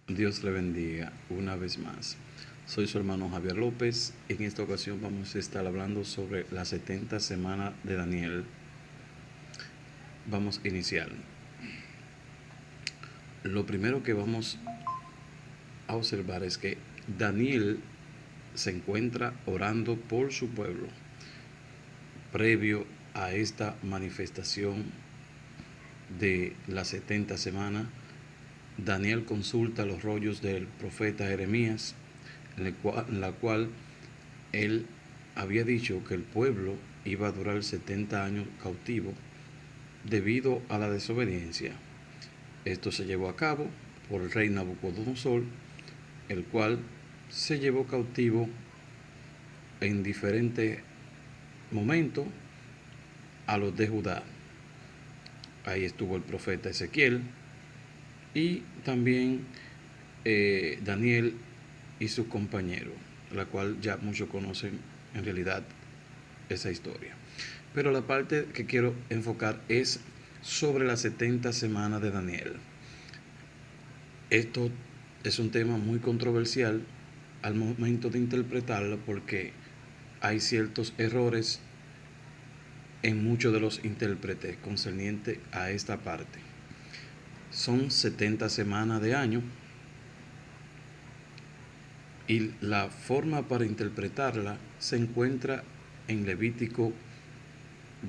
Dios le bendiga una vez más. Soy su hermano Javier López. En esta ocasión vamos a estar hablando sobre las 70 semanas de Daniel. Vamos a iniciar. Lo primero que vamos a observar es que Daniel se encuentra orando por su pueblo previo a esta manifestación de las 70 semanas. Daniel consulta los rollos del profeta Jeremías, en la cual él había dicho que el pueblo iba a durar 70 años cautivo debido a la desobediencia. Esto se llevó a cabo por el rey Nabucodonosor, el cual se llevó cautivo en diferentes momentos a los de Judá. Ahí estuvo el profeta Ezequiel y también Daniel y sus compañeros, la cual ya muchos conocen en realidad esa historia. Pero la parte que quiero enfocar es sobre las 70 semanas de Daniel. Esto es un tema muy controversial al momento de interpretarlo porque hay ciertos errores en muchos de los intérpretes concerniente a esta parte. Son 70 semanas de año y la forma para interpretarla se encuentra en Levítico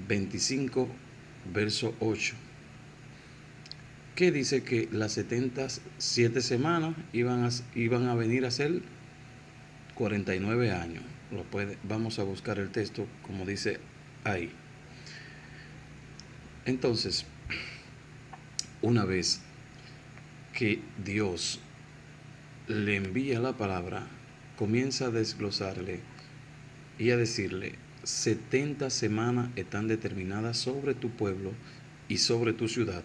25, verso 8, que dice que las 77 semanas iban a venir a ser 49 años. Vamos a buscar el texto como dice ahí. Entonces, una vez que Dios le envía la palabra, comienza a desglosarle y a decirle: 70 semanas están determinadas sobre tu pueblo y sobre tu ciudad.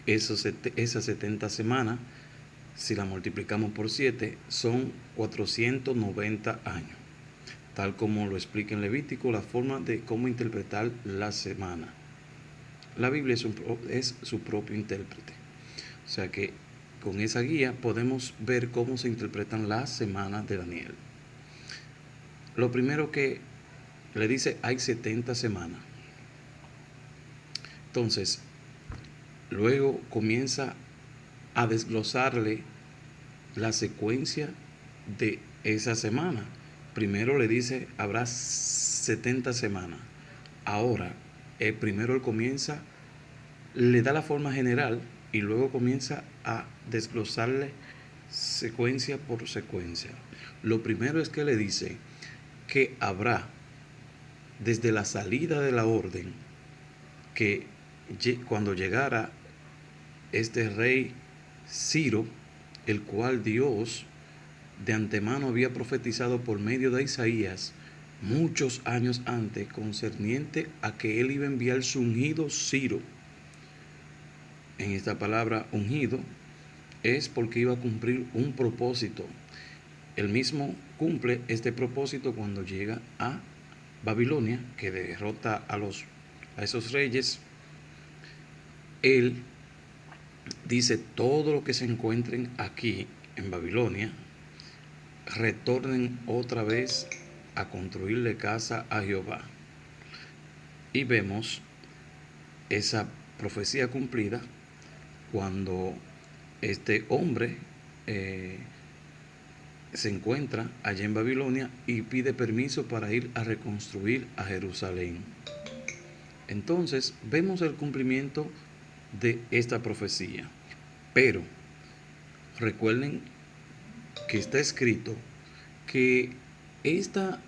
Esas 70 semanas, si la multiplicamos por 7, son 490 años. Tal como lo explica en Levítico, la forma de cómo interpretar la semana. La Biblia es su propio intérprete. O sea que con esa guía podemos ver cómo se interpretan las semanas de Daniel. Lo primero que le dice, hay 70 semanas. Entonces, luego comienza a desglosarle la secuencia de esa semana. Primero le dice, habrá 70 semanas. Ahora, primero él comienza, le da la forma general y luego comienza a desglosarle secuencia por secuencia. Lo primero es que le dice que habrá, desde la salida de la orden, que cuando llegara este rey Ciro, el cual Dios de antemano había profetizado por medio de Isaías muchos años antes, concerniente a que él iba a enviar su ungido Ciro. En esta palabra ungido es porque iba a cumplir un propósito. Él mismo cumple este propósito cuando llega a Babilonia, que derrota a esos reyes. Él dice: todo lo que se encuentren aquí en Babilonia, retornen otra vez a construirle casa a Jehová. Y vemos esa profecía cumplida cuando este hombre se encuentra allá en Babilonia y pide permiso para ir a reconstruir a Jerusalén. Entonces vemos el cumplimiento de esta profecía. Pero recuerden que está escrito que esta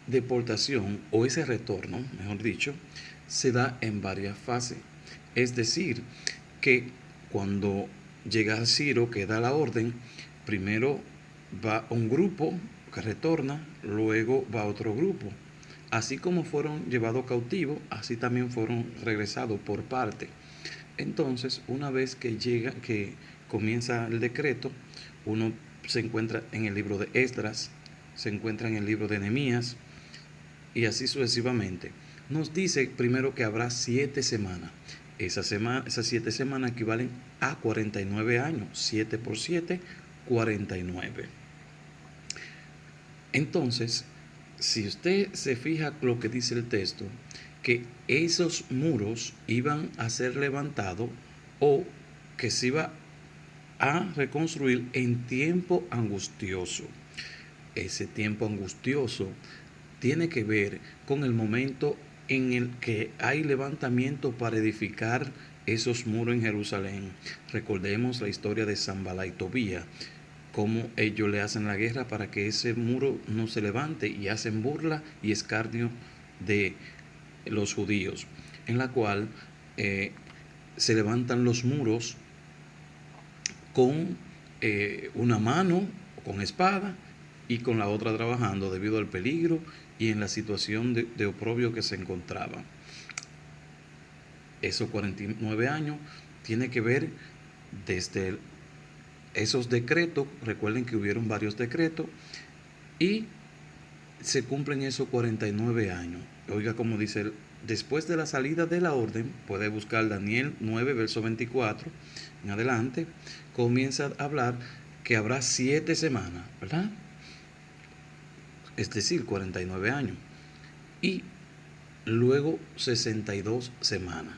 deportación, o ese retorno, mejor dicho, se da en varias fases. Es decir, que cuando llega Ciro, que da la orden, primero va un grupo que retorna, luego va otro grupo. Así como fueron llevados cautivos, así también fueron regresados por parte. Entonces, una vez que comienza el decreto, uno se encuentra en el libro de Esdras, se encuentra en el libro de Nehemías y así sucesivamente. Nos dice primero que habrá 7 semanas. Esas 7 semanas equivalen a 49 años. 7 por 7, 49. Entonces, si usted se fija lo que dice el texto, que esos muros iban a ser levantados o que se iba a reconstruir en tiempo angustioso. Ese tiempo angustioso tiene que ver con el momento en el que hay levantamiento para edificar esos muros en Jerusalén. Recordemos la historia de Sanbalá y Tobía, cómo ellos le hacen la guerra para que ese muro no se levante y hacen burla y escarnio de los judíos, en la cual se levantan los muros con una mano, con espada, y con la otra trabajando debido al peligro y en la situación de oprobio que se encontraba. Esos 49 años tiene que ver desde esos decretos. Recuerden que hubieron varios decretos y se cumplen esos 49 años. Oiga como dice, después de la salida de la orden, puede buscar Daniel 9, verso 24 en adelante, comienza a hablar que habrá 7 semanas, ¿verdad? Es decir, 49 años. Y luego 62 semanas.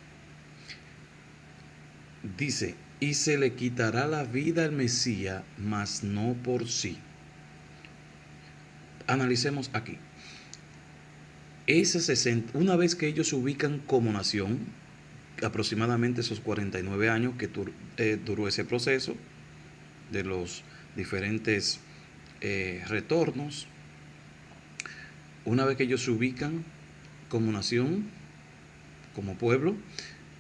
Dice, y se le quitará la vida al Mesías, mas no por sí. Analicemos aquí. Una vez que ellos se ubican como nación, aproximadamente esos 49 años que duró ese proceso de los diferentes retornos, una vez que ellos se ubican como nación, como pueblo,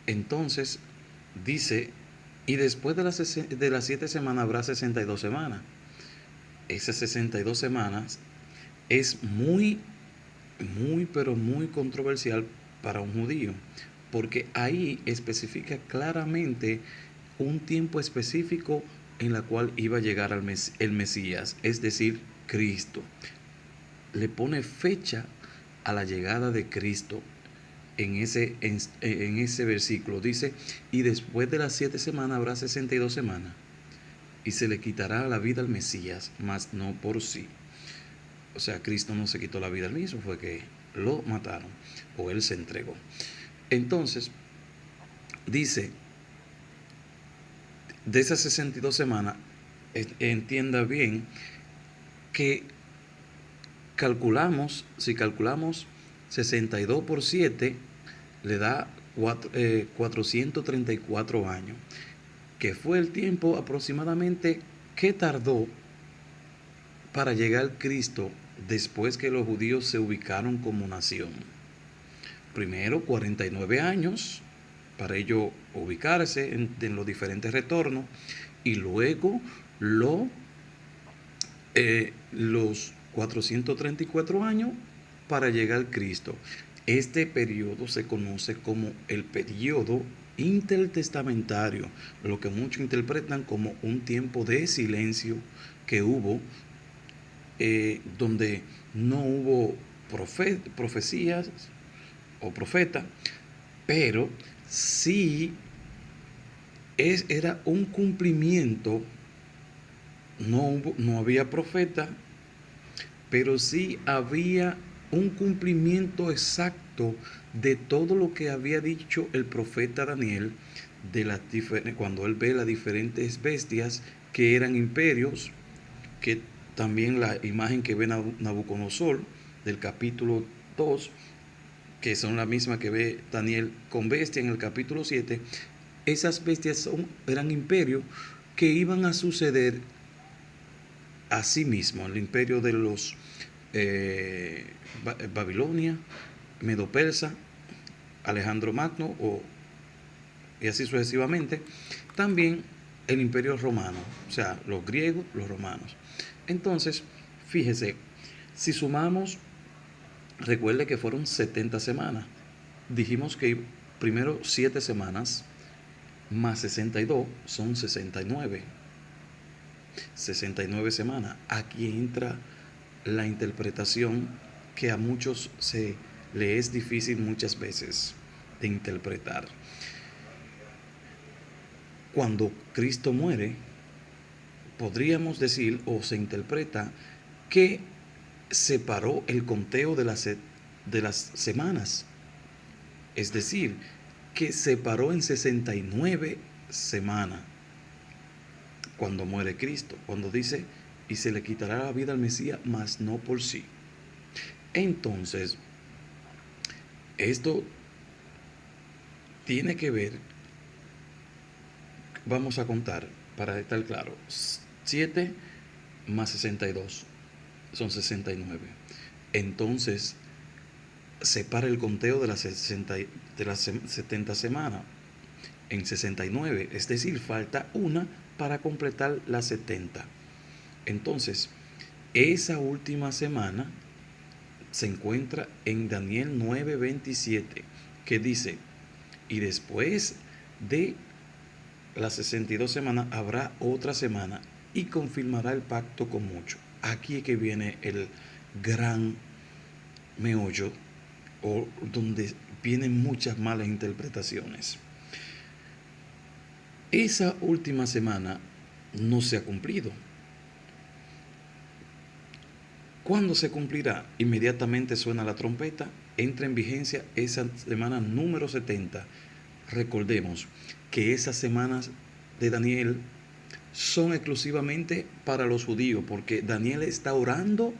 entonces dice, y después de las 7 semanas habrá 62 semanas. Esas 62 semanas es muy, pero muy controversial para un judío, porque ahí especifica claramente un tiempo específico en la cual iba a llegar el Mesías, es decir, Cristo. Le pone fecha a la llegada de Cristo en ese versículo. Dice, y después de las 7 semanas habrá 62 semanas, y se le quitará la vida al Mesías, mas no por sí. O sea, Cristo no se quitó la vida al mismo, fue que lo mataron o él se entregó. Entonces, dice, de esas 62 semanas, entienda bien que si calculamos 62 por 7, le da 434 años, que fue el tiempo aproximadamente que tardó para llegar Cristo después que los judíos se ubicaron como nación. Primero 49 años para ellos ubicarse en los diferentes retornos, y luego los 434 años para llegar Cristo. Este periodo se conoce como el periodo intertestamentario, lo que muchos interpretan como un tiempo de silencio que hubo, donde no hubo profecías o profeta, pero sí era un cumplimiento. No había profeta, pero sí había un cumplimiento exacto de todo lo que había dicho el profeta Daniel, cuando él ve las diferentes bestias que eran imperios, que también la imagen que ve Nabucodonosor del capítulo 2, que son las mismas que ve Daniel con bestia en el capítulo 7, esas bestias eran imperios que iban a suceder a sí mismo, el imperio de los Babilonia, Medo-Persa, Alejandro Magno y así sucesivamente. También el imperio romano, o sea, los griegos, los romanos. Entonces, fíjese, si sumamos, recuerde que fueron 70 semanas. Dijimos que primero 7 semanas más 62 son 69. 69 semanas. Aquí entra la interpretación que a muchos le es difícil muchas veces de interpretar. cuando Cristo muere, podríamos decir o se interpreta que separó el conteo de las semanas. Es decir, que separó en 69 semanas cuando muere Cristo, cuando dice, y se le quitará la vida al Mesías, mas no por sí. Entonces, esto tiene que ver, vamos a contar, para estar claro, 7 más 62 son 69. Entonces, separa el conteo de las 70 semanas en 69, es decir, falta una para completar las 70. Entonces, esa última semana se encuentra en Daniel 9:27, que dice, y después de las 62 semanas habrá otra semana y confirmará el pacto con muchos. Aquí es que viene el gran meollo, o donde vienen muchas malas interpretaciones. Esa última semana no se ha cumplido. ¿Cuándo se cumplirá? Inmediatamente suena la trompeta, entra en vigencia esa semana número 70. Recordemos que esas semanas de Daniel son exclusivamente para los judíos, porque Daniel está orando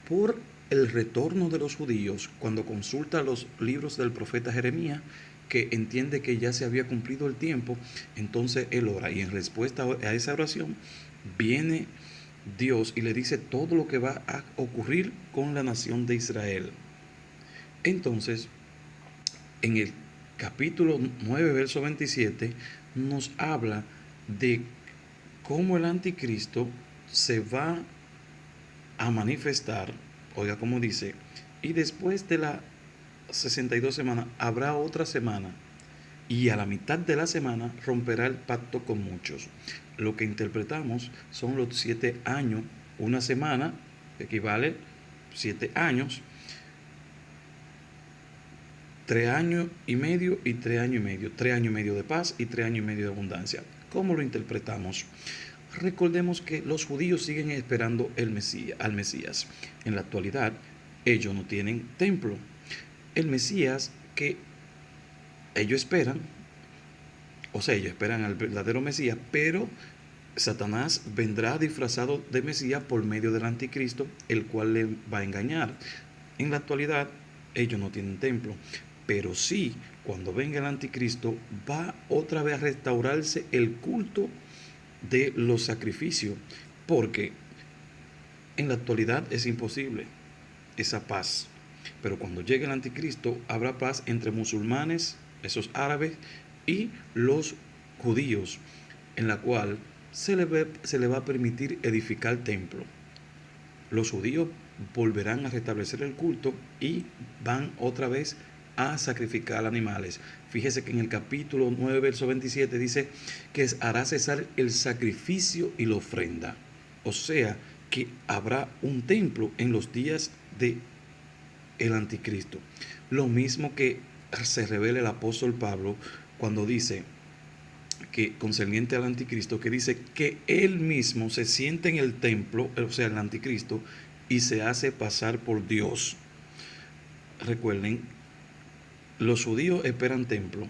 por el retorno de los judíos cuando consulta los libros del profeta Jeremías, que entiende que ya se había cumplido el tiempo. Entonces él ora, y en respuesta a esa oración viene Dios y le dice todo lo que va a ocurrir con la nación de Israel. Entonces, en el capítulo 9, verso 27, nos habla de cómo el anticristo se va a manifestar, oiga como dice, y después de las 62 semanas habrá otra semana, y a la mitad de la semana romperá el pacto con muchos. Lo que interpretamos son los 7 años. Una semana equivale 7 años, 3 años y medio y 3 años y medio. 3 años y medio de paz y 3 años y medio de abundancia. ¿Cómo lo interpretamos? Recordemos que los judíos siguen esperando al Mesías. En la actualidad, ellos no tienen templo. El Mesías que ellos esperan, o sea, ellos esperan al verdadero Mesías, pero Satanás vendrá disfrazado de Mesías por medio del anticristo, el cual le va a engañar. En la actualidad, ellos no tienen templo, pero sí, cuando venga el anticristo, va otra vez a restaurarse el culto de los sacrificios, porque en la actualidad es imposible esa paz. Pero cuando llegue el anticristo, habrá paz entre musulmanes, esos árabes, y los judíos, en la cual se le va a permitir edificar templo. Los judíos volverán a restablecer el culto y van otra vez a sacrificar animales. Fíjese que en el capítulo 9, verso 27 dice que hará cesar el sacrificio y la ofrenda. O sea, que habrá un templo en los días de el anticristo. Lo mismo que se revela el apóstol Pablo cuando dice que concerniente al anticristo, que dice que él mismo se siente en el templo, o sea, el anticristo, y se hace pasar por Dios. Recuerden, los judíos esperan templo.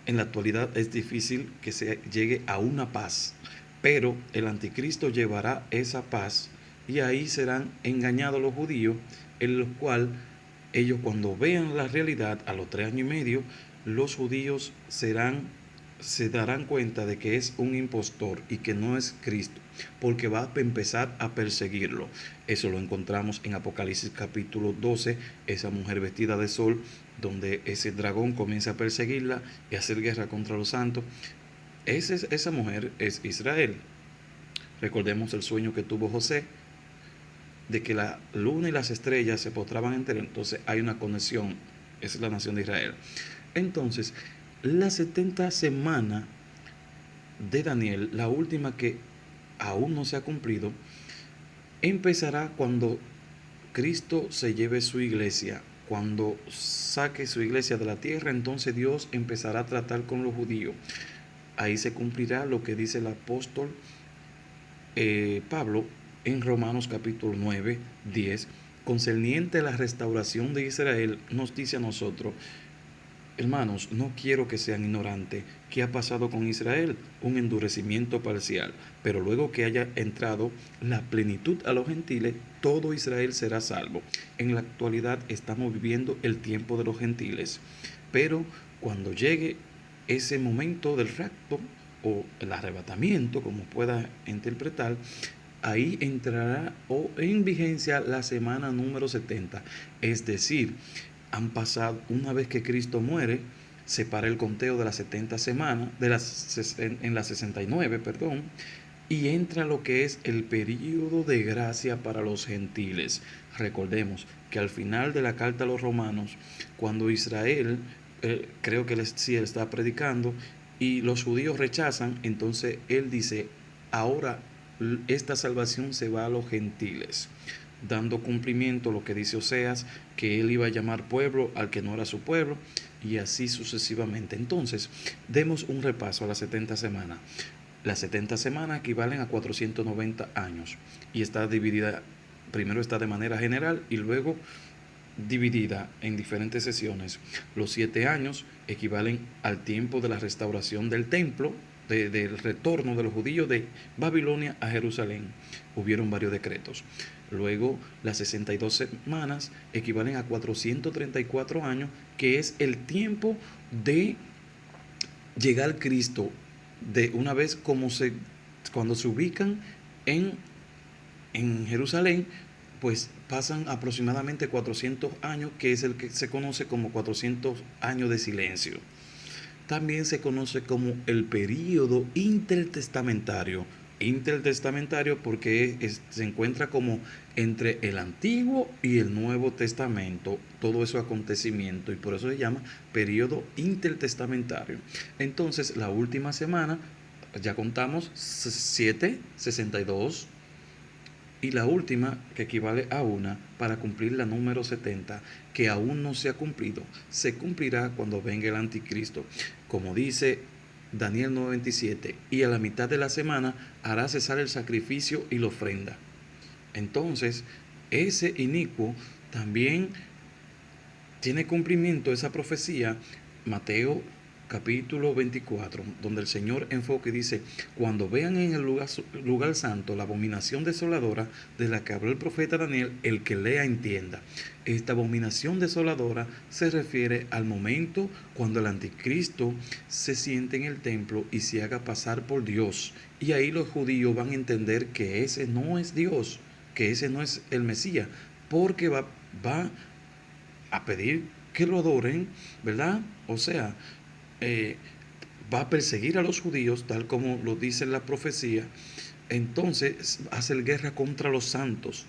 En la actualidad es difícil que se llegue a una paz, pero el anticristo llevará esa paz, y ahí serán engañados los judíos, en los cual ellos, cuando vean la realidad a los 3 años y medio, los judíos se darán cuenta de que es un impostor y que no es Cristo, porque va a empezar a perseguirlo. Eso lo encontramos en Apocalipsis capítulo 12, esa mujer vestida de sol, donde ese dragón comienza a perseguirla y a hacer guerra contra los santos. Esa mujer es Israel. Recordemos el sueño que tuvo José, de que la luna y las estrellas se postraban enteras. Entonces hay una conexión, esa es la nación de Israel. Entonces, la 70 semana de Daniel, la última que aún no se ha cumplido, empezará cuando Cristo se lleve su iglesia. Cuando saque su iglesia de la tierra, entonces Dios empezará a tratar con los judíos. ahí se cumplirá lo que dice el apóstol Pablo en Romanos capítulo 9, 10, concerniente a la restauración de Israel, nos dice a nosotros: hermanos, no quiero que sean ignorantes. ¿Qué ha pasado con Israel? Un endurecimiento parcial. Pero luego que haya entrado la plenitud a los gentiles, todo Israel será salvo. En la actualidad estamos viviendo el tiempo de los gentiles. Pero cuando llegue ese momento del rapto o el arrebatamiento, como pueda interpretar, ahí entrará o en vigencia la semana número 70. Es decir, han pasado, una vez que Cristo muere, se para el conteo de las 70 semanas, en las 69, perdón, y entra lo que es el período de gracia para los gentiles. Recordemos que al final de la carta a los romanos, cuando Israel, creo que sí él está predicando, y los judíos rechazan, entonces él dice: ahora esta salvación se va a los gentiles, dando cumplimiento a lo que dice Oseas, que él iba a llamar pueblo al que no era su pueblo, y así sucesivamente. Entonces, demos un repaso a las 70 semanas. Las 70 semanas equivalen a 490 años y está dividida, primero está de manera general y luego dividida en diferentes sesiones. Los 7 años equivalen al tiempo de la restauración del templo, del retorno de los judíos de Babilonia a Jerusalén. Hubieron varios decretos. Luego, las 62 semanas equivalen a 434 años, que es el tiempo de llegar Cristo, de una vez cuando se ubican en, en Jerusalén, pues pasan aproximadamente 400 años, que es el que se conoce como 400 años de silencio. También se conoce como el período intertestamentario. Intertestamentario porque se encuentra como entre el Antiguo y el Nuevo Testamento, todo eso acontecimiento, y por eso se llama período intertestamentario. Entonces, la última semana, ya contamos 7, 62, y la última, que equivale a una, para cumplir la número 70, que aún no se ha cumplido, se cumplirá cuando venga el anticristo. Como dice Daniel 9:27, y a la mitad de la semana hará cesar el sacrificio y la ofrenda. Entonces, ese inicuo también tiene cumplimiento esa profecía, Mateo capítulo 24, donde el Señor enfoca y dice: cuando vean en el lugar santo la abominación desoladora de la que habló el profeta Daniel, el que lea entienda. Esta abominación desoladora se refiere al momento cuando el anticristo se siente en el templo y se haga pasar por Dios. Y ahí los judíos van a entender que ese no es Dios, que ese no es el Mesías, porque va a pedir que lo adoren, ¿verdad? O sea, va a perseguir a los judíos, tal como lo dice la profecía. Entonces, hacer guerra contra los santos,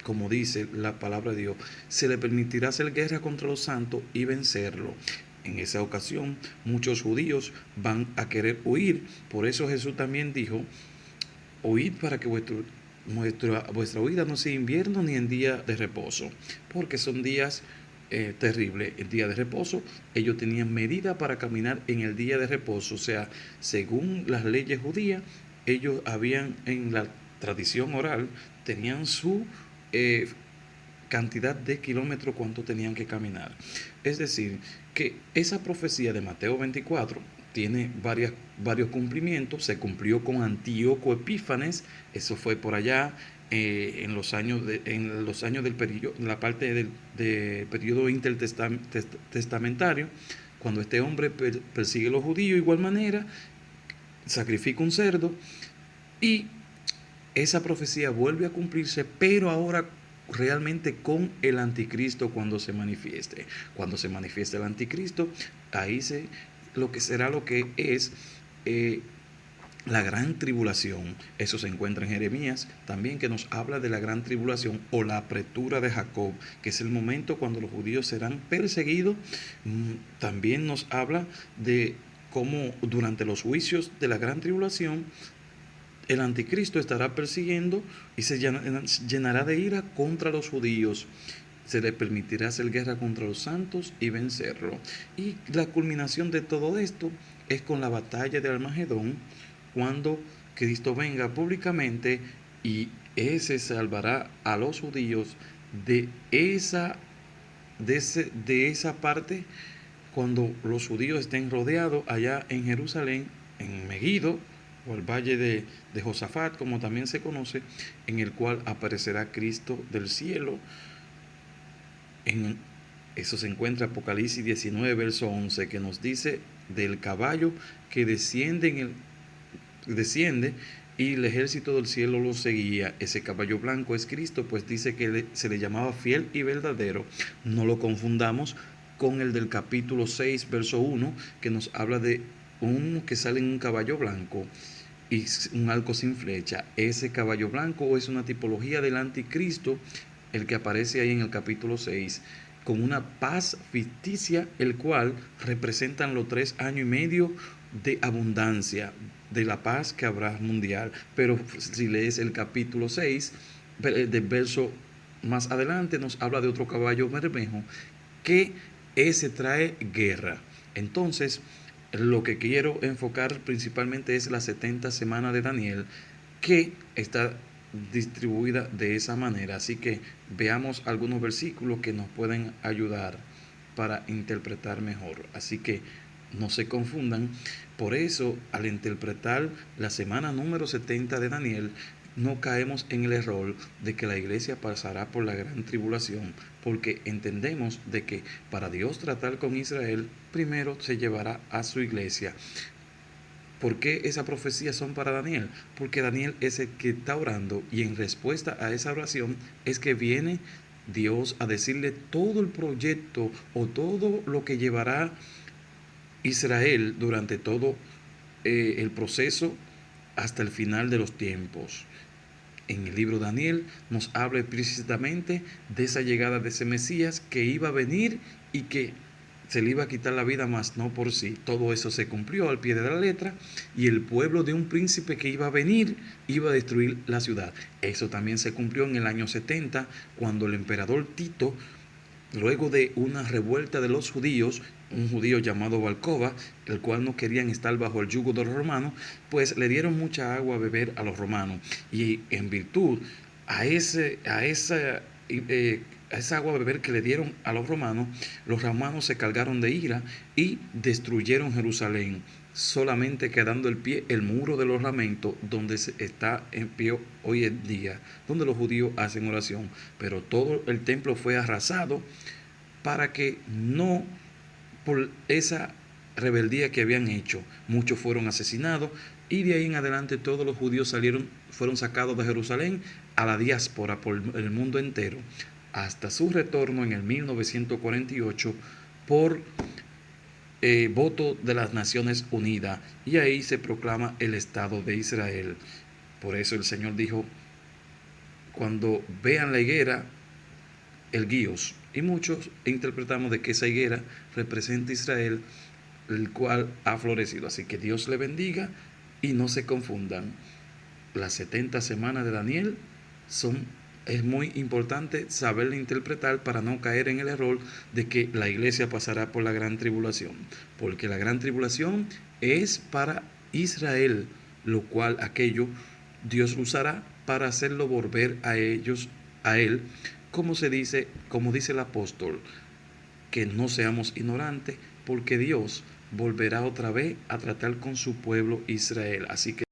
como dice la palabra de Dios. Se le permitirá hacer guerra contra los santos y vencerlo. En esa ocasión, muchos judíos van a querer huir. Por eso Jesús también dijo: huid para que vuestra huida no sea invierno ni en día de reposo, porque son días terribles. El día de reposo, ellos tenían medida para caminar en el día de reposo, o sea, según las leyes judías, ellos habían, en la tradición oral, tenían su cantidad de kilómetros, cuánto tenían que caminar. Es decir, que esa profecía de Mateo 24 tiene varios cumplimientos. Se cumplió con Antíoco Epífanes, eso fue por allá en los años del periodo, la parte del periodo intertestamentario, cuando este hombre persigue a los judíos de igual manera, sacrifica un cerdo, y esa profecía vuelve a cumplirse, pero ahora realmente con el anticristo cuando se manifieste. Cuando se manifieste el anticristo, ahí lo que será lo que es la gran tribulación. Eso se encuentra en Jeremías también, que nos habla de la gran tribulación o la apretura de Jacob, que es el momento cuando los judíos serán perseguidos. También nos habla de cómo durante los juicios de la gran tribulación el anticristo estará persiguiendo y se llenará de ira contra los judíos. se le permitirá hacer guerra contra los santos y vencerlo. Y la culminación de todo esto es con la batalla de Armagedón, cuando Cristo venga públicamente y ese salvará a los judíos de esa parte, cuando los judíos estén rodeados allá en Jerusalén, en Megiddo, o el valle de Josafat, como también se conoce, en el cual aparecerá Cristo del cielo. En eso se encuentra Apocalipsis 19, verso 11, que nos dice del caballo que desciende y el ejército del cielo lo seguía. Ese caballo blanco es Cristo, pues dice que se le llamaba fiel y verdadero. No lo confundamos con el del capítulo 6, verso 1, que nos habla de un que sale en un caballo blanco y un arco sin flecha. Ese caballo blanco es una tipología del anticristo, el que aparece ahí en el capítulo 6, con una paz ficticia, el cual representan los 3 años y medio de abundancia, de la paz que habrá mundial. Pero si lees el capítulo 6, del verso más adelante, nos habla de otro caballo bermejo, que ese trae guerra. Entonces, lo que quiero enfocar principalmente es la 70 semana de Daniel, que está distribuida de esa manera. Así que veamos algunos versículos que nos pueden ayudar para interpretar mejor. Así que no se confundan. Por eso, al interpretar la semana número 70 de Daniel, no caemos en el error de que la iglesia pasará por la gran tribulación, porque entendemos de que para Dios tratar con Israel, primero se llevará a su iglesia. ¿Por qué esas profecías son para Daniel? Porque Daniel es el que está orando y en respuesta a esa oración es que viene Dios a decirle todo el proyecto o todo lo que llevará Israel durante todo el proceso hasta el final de los tiempos. En el libro de Daniel nos habla explícitamente de esa llegada de ese Mesías que iba a venir y que se le iba a quitar la vida, más no por sí. Todo eso se cumplió al pie de la letra, y el pueblo de un príncipe que iba a venir iba a destruir la ciudad. Eso también se cumplió en el año 70, cuando el emperador Tito, luego de una revuelta de los judíos, un judío llamado Balcova, el cual no querían estar bajo el yugo de los romanos, pues le dieron mucha agua a beber a los romanos. Y en virtud a esa agua a beber que le dieron a los romanos se cargaron de ira y destruyeron Jerusalén, solamente quedando el muro de los lamentos, donde está en pie hoy en día, donde los judíos hacen oración. Pero todo el templo fue arrasado para que no, por esa rebeldía que habían hecho, muchos fueron asesinados, y de ahí en adelante todos los judíos fueron sacados de Jerusalén a la diáspora por el mundo entero, hasta su retorno en el 1948 por voto de las Naciones Unidas, y ahí se proclama el Estado de Israel. Por eso el Señor dijo: cuando vean la higuera, el guíos. Y muchos interpretamos de que esa higuera representa a Israel, el cual ha florecido. Así que Dios le bendiga y no se confundan. Las 70 semanas de Daniel es muy importante saberla interpretar para no caer en el error de que la iglesia pasará por la gran tribulación, porque la gran tribulación es para Israel, lo cual aquello Dios usará para hacerlo volver a él, como dice el apóstol, que no seamos ignorantes, porque Dios volverá otra vez a tratar con su pueblo Israel. Así que